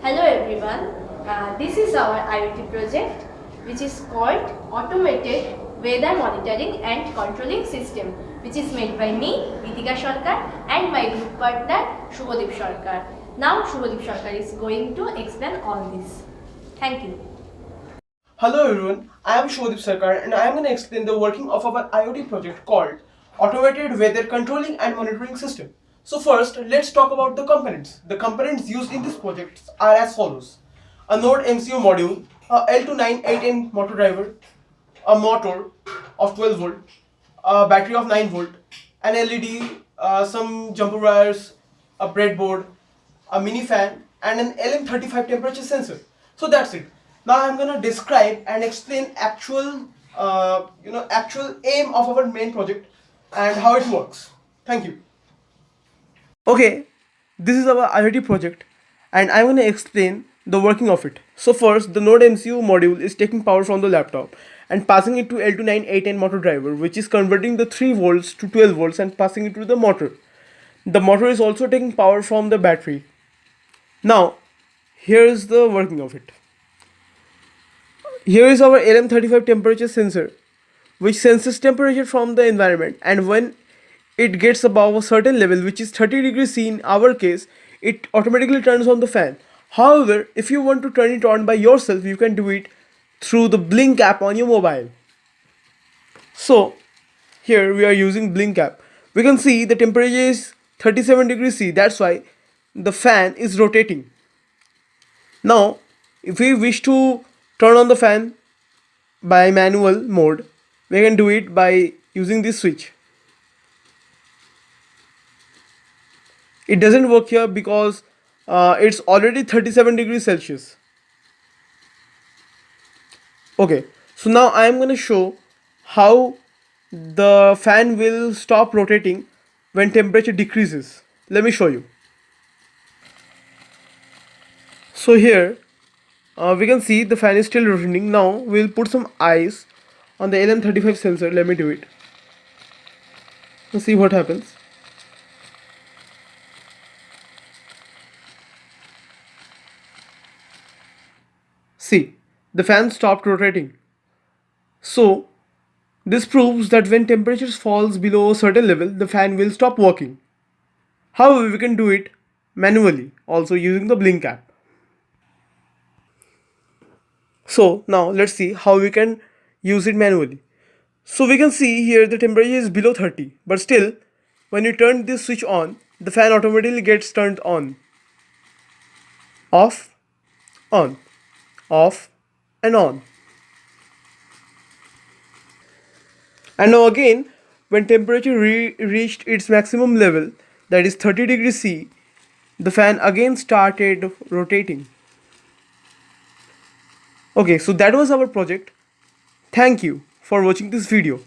Hello everyone, this is our IoT project which is called Automated Weather Monitoring and Controlling System, which is made by me, Ritika Sarkar, and my group partner Shubhadeep Sarkar. Now Shubhadeep Sarkar is going to explain all this. Thank you. Hello everyone, I am Shobhdeep Sarkar and I am going to explain the working of our IoT project called Automated Weather Controlling and Monitoring System. So first, let's talk about the components. The components used in this project are as follows. A Node MCU module, a L298N motor driver, a motor of 12 volt, a battery of 9 volt, an LED, some jumper wires, a breadboard, a mini fan, and an LM35 temperature sensor. So that's it. Now I'm gonna describe and explain actual aim of our main project and how it works. Thank you. Okay, this is our IoT project, and I'm gonna explain the working of it. So first, the Node MCU module is taking power from the laptop and passing it to L298N motor driver, which is converting the 3 volts to 12 volts and passing it to the motor. The motor is also taking power from the battery. Now, here's the working of it. Here is our LM35 temperature sensor, which senses temperature from the environment, and when it gets above a certain level, which is 30 degrees C in our case, it automatically turns on the fan. However, if you want to turn it on by yourself, you can do it through the Blink app on your mobile. So here we are using Blink app. We can see the temperature is 37 degrees C. That's why the fan is rotating. Now, if we wish to turn on the fan by manual mode, we can do it by using this switch. It doesn't work here because it's already 37 degrees Celsius. Okay, so now I am going to show how the fan will stop rotating when temperature decreases. Let me show you. So here we can see the fan is still rotating. Now we'll put some ice on the LM35 sensor. Let me do it. Let's see what happens. See, the fan stopped rotating. So this proves that when temperatures falls below a certain level, the fan will stop working. However, we can do it manually also using the Blink app. So now let's see how we can use it manually. So we can see here the temperature is below 30, but still when you turn this switch on, the fan automatically gets turned on. Off, on, off and on. And now again, when temperature reached its maximum level, that is 30 degrees C, the fan again started rotating. Okay, so that was our project. Thank you for watching this video.